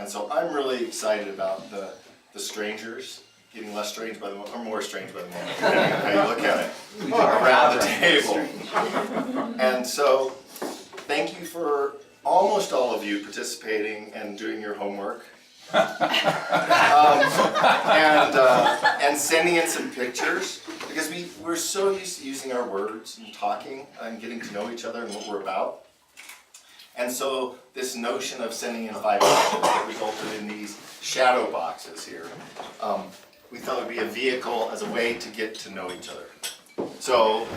And so I'm really excited about the strangers getting less strange by the moment, or more strange by the moment, depending on how you look at it, around the table. And so, thank you for almost all of you participating and doing your homework. And sending in some pictures, because we're so used to using our words and talking and getting to know each other and what we're about. And so this notion of sending in 5 pictures that resulted in these shadow boxes here. We thought it would be a vehicle as a way to get to know each other. So,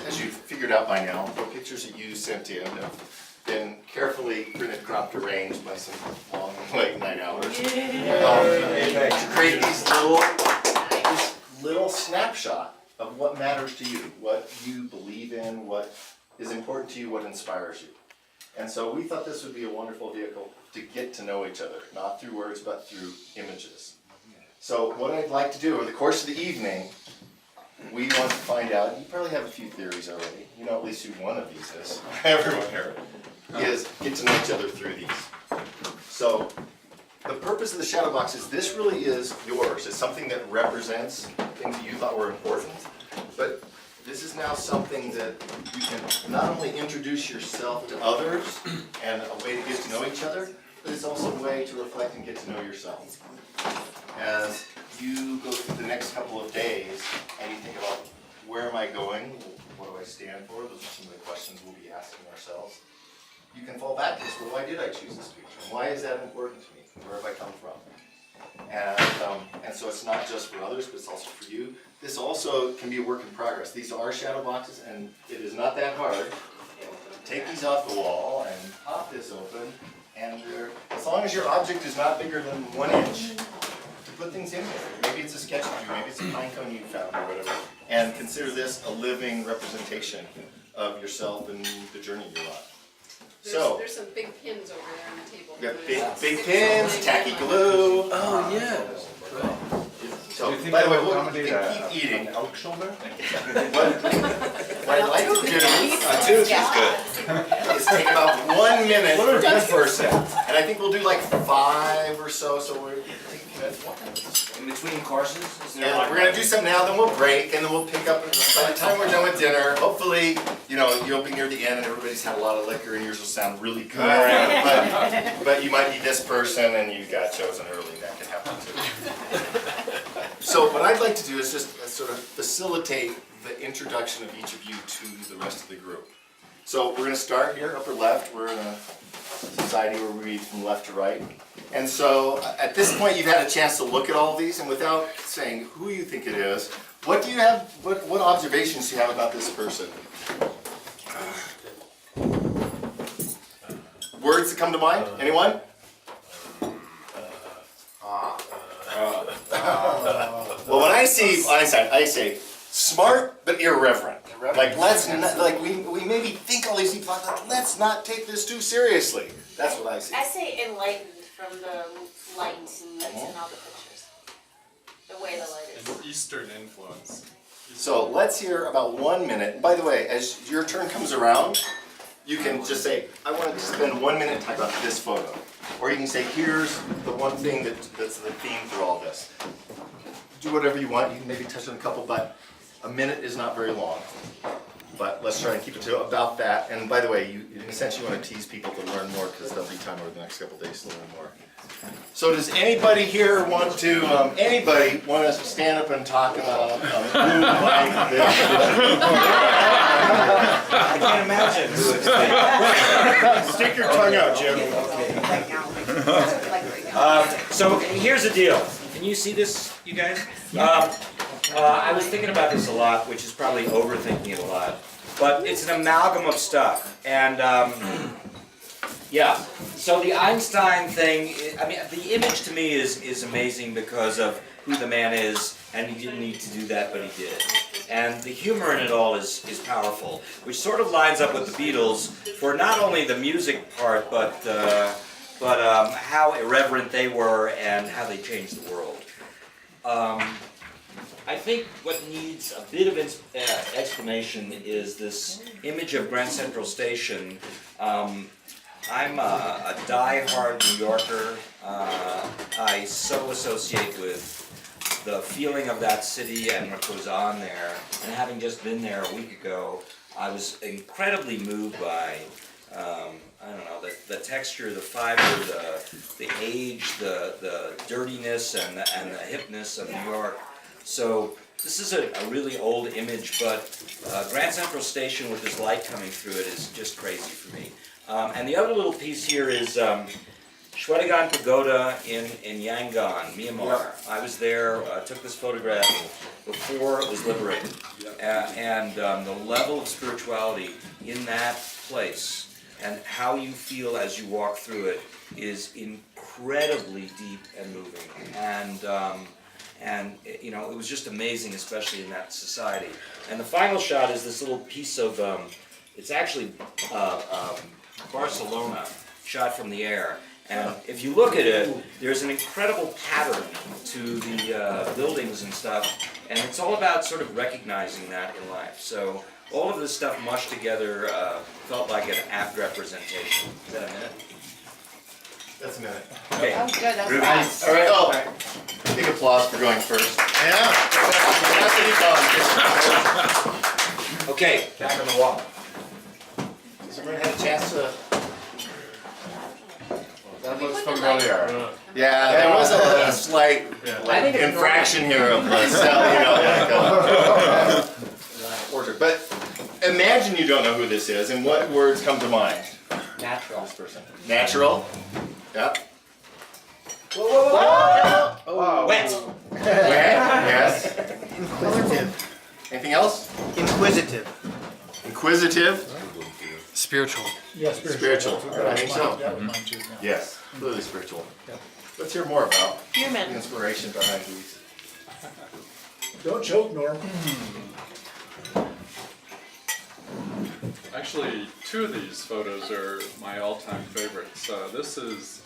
as you've figured out by now, the pictures that you sent in have been carefully printed, cropped, arranged by some long, late night hours to create this little snapshot of what matters to you, what you believe in, what is important to you, what inspires you. And so we thought this would be a wonderful vehicle to get to know each other, not through words, but through images. So what I'd like to do over the course of the evening, we want to find out, you probably have a few theories already, you know at least who one of these is, everyone here, is get to know each other through these. So the purpose of the shadow box is this really is yours. It's something that represents things that you thought were important, but this is now something that you can not only introduce yourself to others and a way to get to know each other, but it's also a way to reflect and get to know yourself. As you go through the next couple of days and you think about where am I going, what do I stand for, those are some of the questions we'll be asking ourselves. You can fall back to this, well, why did I choose this picture? Why is that important to me? Where have I come from? And so it's not just for others, but it's also for you. This also can be a work in progress. These are shadow boxes, and it is not that hard. Take these off the wall and pop this open, and as long as your object is not bigger than 1 inch, to put things in there. Maybe it's a sketch of you, maybe it's a pine cone you found or whatever. And consider this a living representation of yourself and the journey you're on. There's some big pins over there on the table. We got big pins, tacky glue. Oh, yeah. So, by the way, you can keep eating. Elk shoulder? What I'd like to do is take about 1 minute for each person. And I think we'll do like 5 or so, so we're taking In between courses? and we're going to do some now, then we'll break, and then we'll pick up. By the time we're done with dinner, hopefully, you'll be near the end and everybody's had a lot of liquor and yours will sound really good. But you might be this person and you got chosen early, that could happen too. So what I'd like to do is just sort of facilitate the introduction of each of you to the rest of the group. So we're going to start here, upper left. We're in a society where we read from left to right. And so at this point you've had a chance to look at all of these, and without saying who you think it is, what do you have, what observations do you have about this person? Words that come to mind? Anyone? Well, when I see Einstein, I say smart but irreverent. Like we maybe think all these deep thoughts, like let's not take this too seriously. That's what I see. I say enlightened from the light that's in all the pictures. The way the light is. An Eastern influence. So let's hear about 1 minute. By the way, as your turn comes around, you can just say, I want to spend 1 minute talking about this photo. Or you can say, here's the one thing that's the theme through all this. Do whatever you want. You can maybe touch on a couple, but a minute is not very long. But let's try and keep it to about that. And by the way, in a sense, you want to tease people to learn more because there'll be time over the next couple of days to learn more. So does anybody here want to, us to stand up and talk about who might this? I can't imagine who it's Stick your tongue out, Jim. So here's the deal. Can you see this, you guys? I was thinking about this a lot, which is probably overthinking it a lot. But it's an amalgam of stuff. And yeah, so the Einstein thing, I mean, the image to me is amazing because of who the man is, and he didn't need to do that, but he did. And the humor in it all is powerful, which sort of lines up with the Beatles for not only the music part, but how irreverent they were and how they changed the world. I think what needs a bit of explanation is this image of Grand Central Station I'm a die-hard New Yorker. I so associate with the feeling of that city and what goes on there. And having just been there a week ago, I was incredibly moved by, I don't know, the texture, the fiber, the age, the dirtiness, and the hipness of New York. So this is a really old image, but Grand Central Station with this light coming through it is just crazy for me. And the other little piece here is Shwedagon Pagoda in Yangon, Myanmar. I was there, took this photograph before it was liberated. And the level of spirituality in that place and how you feel as you walk through it is incredibly deep and moving. And you know, it was just amazing, especially in that society. And the final shot is this little piece of, it's actually Barcelona, shot from the air. And if you look at it, there's an incredible pattern to the buildings and stuff, and it's all about sort of recognizing that in life. So all of this stuff mushed together felt like an apt representation. Is that a minute? That's a minute. Okay. Oh, good, that's Ruby. fast. All right, oh, big applause for going first. Yeah. Okay, back on the wall. Has everyone had a chance to? That We looks put the familiar. Yeah, there was a slight I think it's infraction here of the order. But imagine you don't know who this is, and what words come to mind? Natural. This person. Natural. Yep. Oh. Wet. Wet. Yes. Inquisitive. Anything else? Inquisitive. Inquisitive. Spiritual. Yes, Spiritual. I think so. That was mine too. Yes. Clearly spiritual. Yep. Let's hear more about the Human. inspiration behind these. Don't choke, Norm. Actually, two of these photos are my all-time favorites. This is,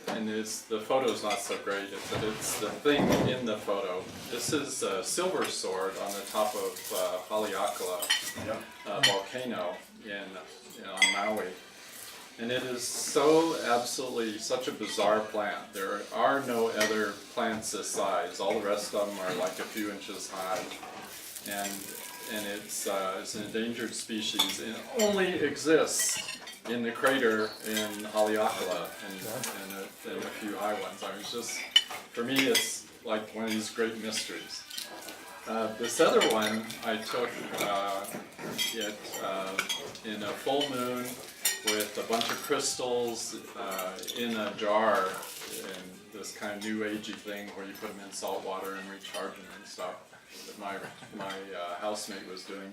and the photo's not so great, but it's the thing in the photo. This is a silver sword on the top of Haleakala volcano on Maui. And it is so absolutely such a bizarre plant. There are no other plants this size. All the rest of them are like a few inches high. And it's an endangered species and only exists in the crater in Haleakala and a few high ones. I mean, it's just, for me, it's like one of these great mysteries. This other one I took in a full moon with a bunch of crystals in a jar, and this kind of new agey thing where you put them in salt water and recharge them and stuff that my housemate was doing.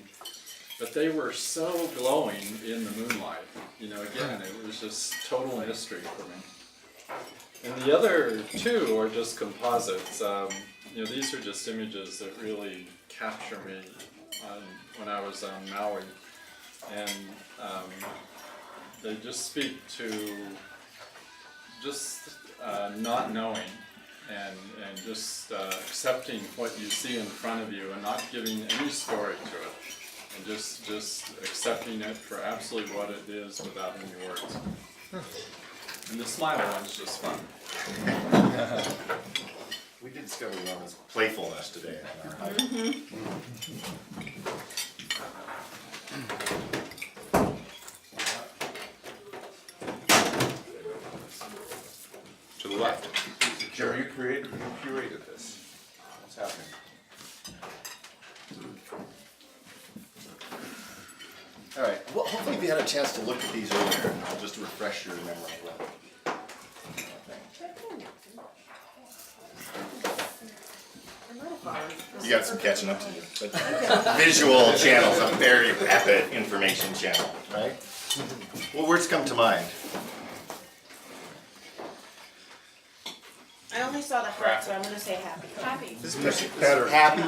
But they were so glowing in the moonlight. You know, again, it was just total mystery for me. And the other two are just composites. You know, these are just images that really capture me when I was on Maui. And they just speak to just not knowing and just accepting what you see in front of you and not giving any story to it. And just accepting it for absolutely what it is without any words. And the smile one's just fun. We did discover Norman's playfulness today on our hike. To the left. Joe, you curated this. What's happening? All right. Well, hopefully you had a chance to look at these earlier, just to refresh your memory. You got some catching up to do. But visual channel's a very rapid information channel, right? What words come to mind? I only saw the heart, so I'm gonna say happy. Happy. Happy.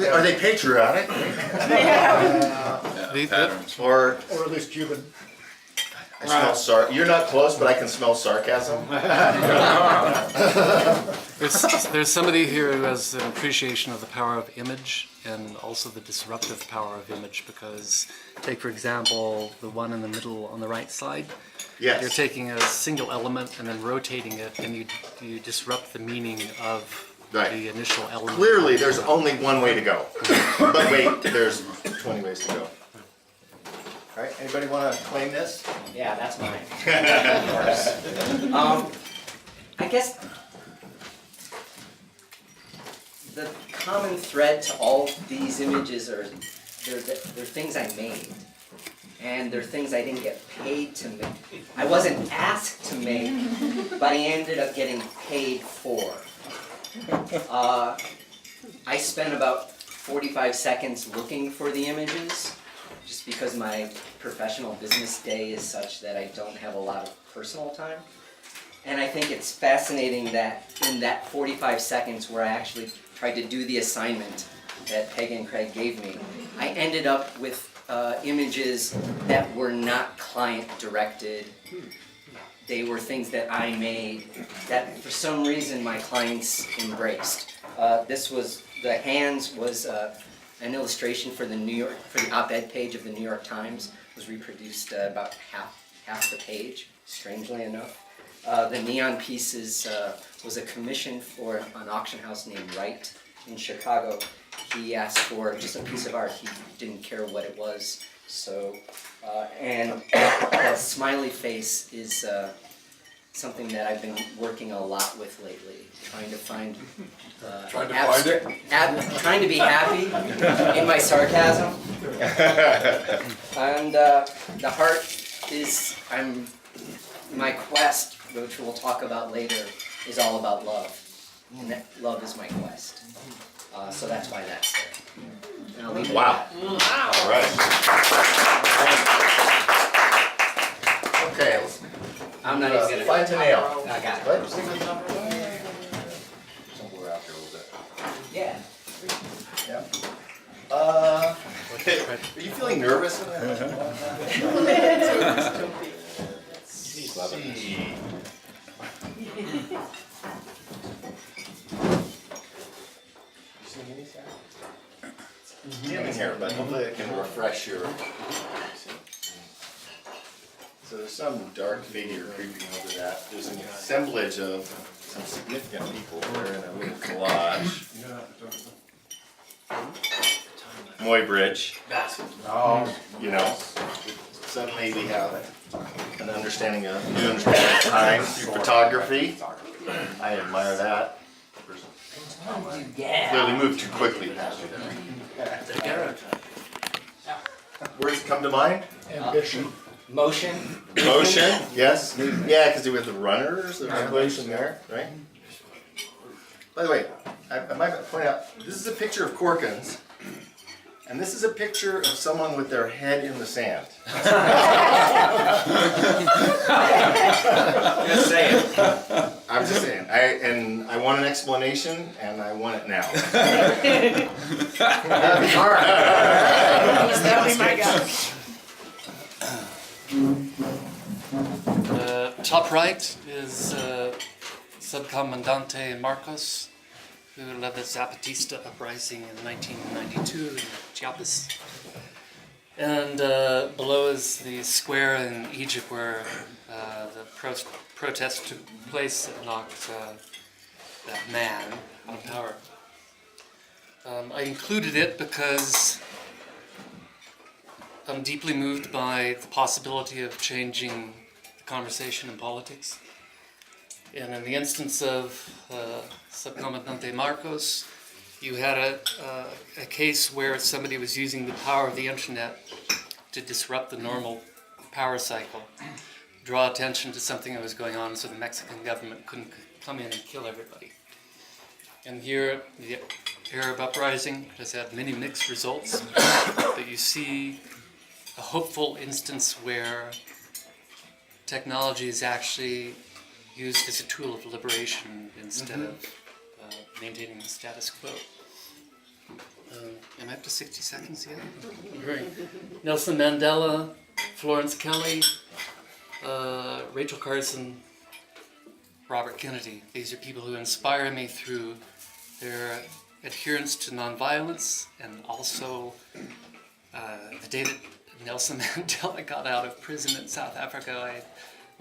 Are they patriotic? Patterns. Or Or at least Cuban. I smell you're not close, but I can smell sarcasm. There's somebody here who has an appreciation of the power of image and also the disruptive power of image, because take for example the one in the middle on the right side. Yes. You're taking a single element and then rotating it, and you disrupt the meaning of Right. the initial element. Clearly, there's only one way to go. But wait, there's 20 ways to go. All right, anybody want to claim this? Yeah, that's mine. Of course. I guess the common thread to all these images are they're things I made, and they're things I didn't get paid to make. I wasn't asked to make, but I ended up getting paid for. I spent about 45 seconds looking for the images, just because my professional business day is such that I don't have a lot of personal time. And I think it's fascinating that in that 45 seconds where I actually tried to do the assignment that Peg and Craig gave me, I ended up with images that were not client directed. They were things that I made that for some reason my clients embraced. The hands was an illustration for the op-ed page of the New York Times. It was reproduced about half the page, strangely enough. The neon pieces was a commission for an auction house named Wright in Chicago. He asked for just a piece of art. He didn't care what it was. So, and the smiley face is something that I've been working a lot with lately, trying to find trying to be happy in my sarcasm. And the heart is my quest, which we'll talk about later, is all about love. And that love is my quest. So that's why that's there. And I'll leave it Wow. at that. All right. Okay, let's I'm not even gonna. find to nail. I got it. What? Somewhere out there a little bit. Yeah. Yeah. Are you feeling nervous? Let's see. In here, but hopefully it can refresh your. So there's some dark figure creeping over that. There's an assemblage of some significant people there in a little collage. Moy Bridge. You know, suddenly we have an new understanding of time through photography. I admire that. Clearly moved too quickly. Words come to mind? Ambition. Motion. Motion, yes. Yeah, because with the runners, there's a place in there, right? By the way, I might point out, this is a picture of Corkins, and this is a picture of someone with their head in the sand. Just saying. I'm just saying, I want an explanation, and I want it now. All right. That'll be my guy. Top right is Subcomandante Marcos, who led the Zapatista uprising in 1992 in Chiapas. And below is the square in Egypt where the protest took place that knocked that man out of power. I included it because I'm deeply moved by the possibility of changing the conversation in politics. And in the instance of Subcomandante Marcos, you had a case where somebody was using the power of the internet to disrupt the normal power cycle, draw attention to something that was going on so the Mexican government couldn't come in and kill everybody. And here, the Arab uprising has had many mixed results, but you see a hopeful instance where technology is actually used as a tool of liberation instead of maintaining the status quo. Am I up to 60 seconds yet? Right. Nelson Mandela, Florence Kelly, Rachel Carson, Robert Kennedy. These are people who inspire me through their adherence to nonviolence, and also the day that Nelson Mandela got out of prison in South Africa, I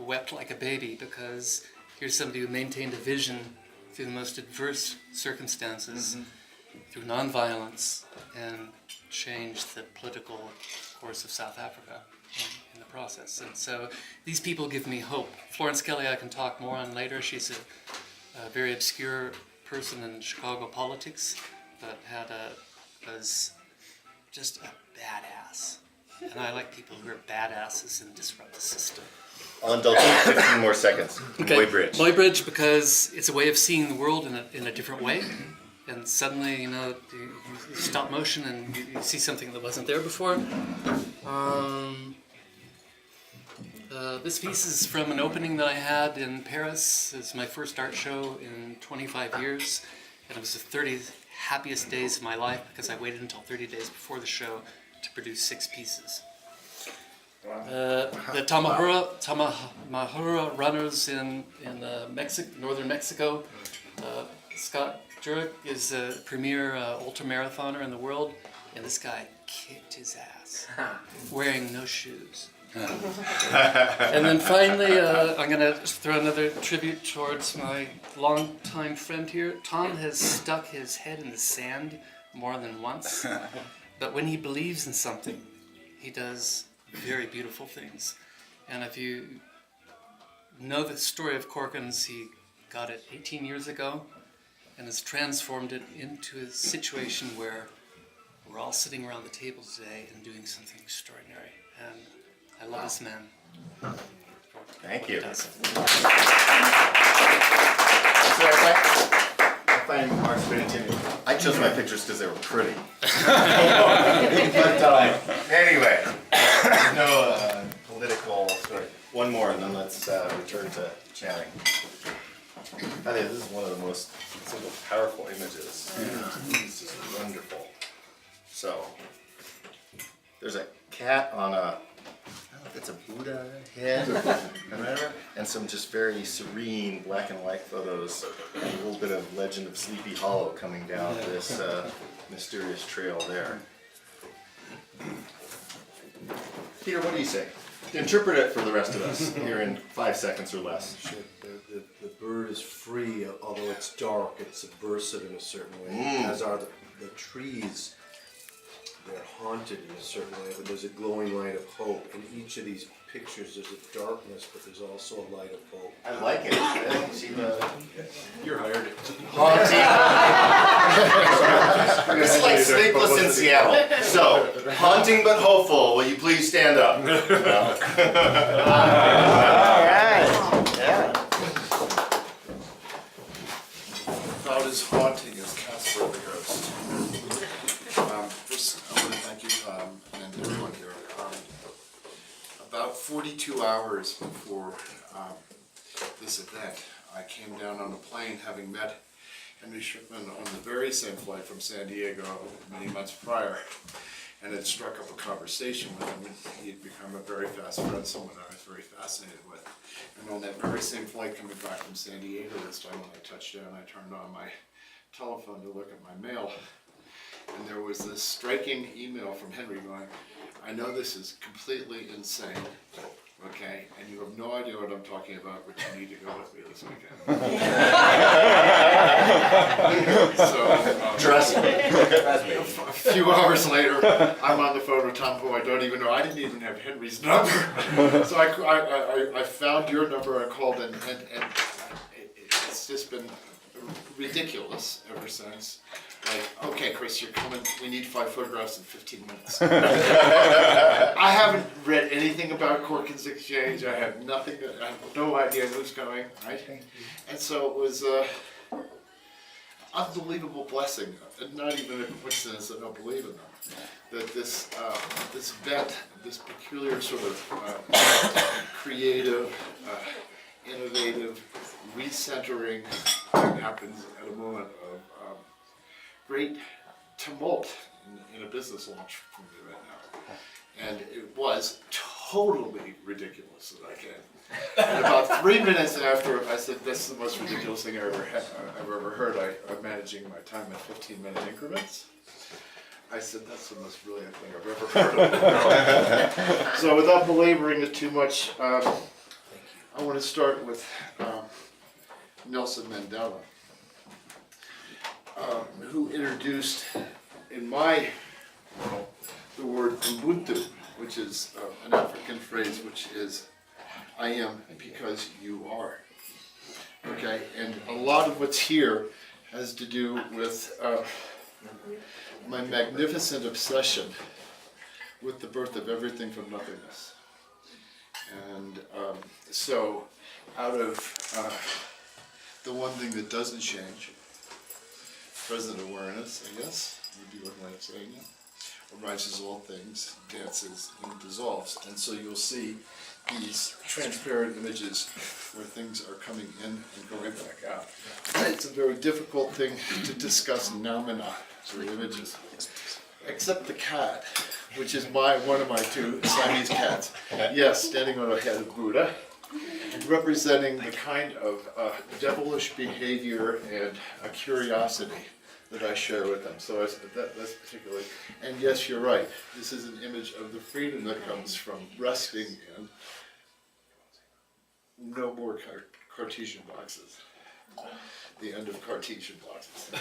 wept like a baby, because here's somebody who maintained a vision through the most adverse circumstances, through nonviolence, and changed the political course of South Africa in the process. And so these people give me hope. Florence Kelly I can talk more on later. She's a very obscure person in Chicago politics, but was just a badass. And I like people who are badasses and disrupt the system. I'll indulge you 15 more seconds. Okay. Muybridge. Muybridge, because it's a way of seeing the world in a different way. And suddenly, you stop motion and you see something that wasn't there before. This piece is from an opening that I had in Paris. It's my first art show in 25 years. And it was the 30 happiest days of my life, because I waited until 30 days before the show to produce 6 pieces. The Tamahura runners in northern Mexico. Scott Jurek is a premier ultramarathoner in the world, and this guy kicked his ass, wearing no shoes. And then finally, I'm going to throw another tribute towards my longtime friend here. Tom has stuck his head in the sand more than once, but when he believes in something, he does very beautiful things. And if you know the story of Corkins, he got it 18 years ago and has transformed it into a situation where we're all sitting around the table today and doing something extraordinary. And I love this man. Thank you. He does. So I find Mark's very intimidating. I chose my pictures because they were pretty. Anyway, no political story. One more, and then let's return to chatting. I think this is one of the most powerful images. This is wonderful. So, there's a cat on a, I don't know if it's a Buddha head or whatever, and some just very serene black and white photos, and a little bit of Legend of Sleepy Hollow coming down this mysterious trail there. Peter, what do you say? Interpret it for the rest of us here in 5 seconds or less. The bird is free, although it's dark, it's subversive in a certain way, as are the trees. They're haunted in a certain way, but there's a glowing light of hope. In each of these pictures, there's a darkness, but there's also a light of hope. I like it. I don't see the You're hired. haunting. It's like Sleepless in Seattle. So, haunting but hopeful. Will you please stand up? All right. Yeah. About as haunting as Casper the Ghost. First, I want to thank you, Tom, and everyone here. About 42 hours before this event, I came down on a plane, having met Henry Shipman on the very same flight from San Diego many months prior, and had struck up a conversation with him. He had become a very fast friend, someone I was very fascinated with. And on that very same flight coming back from San Diego this time, when I touched down, I turned on my telephone to look at my mail, and there was this striking email from Henry going, "I know this is completely insane, okay, and you have no idea what I'm talking about, but you need to go with me this weekend." So, Trust me. a few hours later, I'm on the phone with Tom, who I don't even know. I didn't even have Henry's number. So I found your number, I called, and it's just been ridiculous ever since. Like, okay, Chris, you're coming. We need 5 photographs in 15 minutes. I haven't read anything about Corkins Exchange. I have nothing. I have no idea who's coming. Right? And so it was unbelievable blessing, and not even a coincidence that I don't believe in them. That this event, this peculiar sort of creative, innovative recentering happens at a moment of great tumult in a business launch for me right now. And it was totally ridiculous that I can. And about 3 minutes after I said, this is the most ridiculous thing I've ever heard, I'm managing my time in 15-minute increments. I said, that's the most brilliant thing I've ever heard of in the world. So without belaboring it too much, I want to start with Nelson Mandela, who introduced, in my world, the word Ubuntu, which is an African phrase, which is, I am because you are. Okay, and a lot of what's here has to do with my magnificent obsession with the birth of everything from nothingness. And so, out of the one thing that doesn't change, present awareness, I guess, would be one way of saying it, arises all things, dances, and dissolves. And so you'll see these transparent images where things are coming in and going back out. It's a very difficult thing to discuss noumena through images, except the cat, which is one of my two Siamese cats. Yes, standing on the head of Buddha, representing the kind of devilish behavior and a curiosity that I share with them. So that's particularly, and yes, you're right, this is an image of the freedom that comes from resting in no more Cartesian boxes. The end of Cartesian boxes.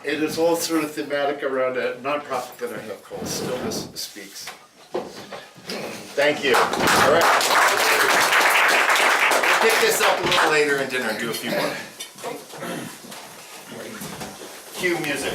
It is all sort of thematic around a nonprofit that I have called Stillness Speaks. Thank you. All right. We'll pick this up a little later in dinner and do a few more. Cue music.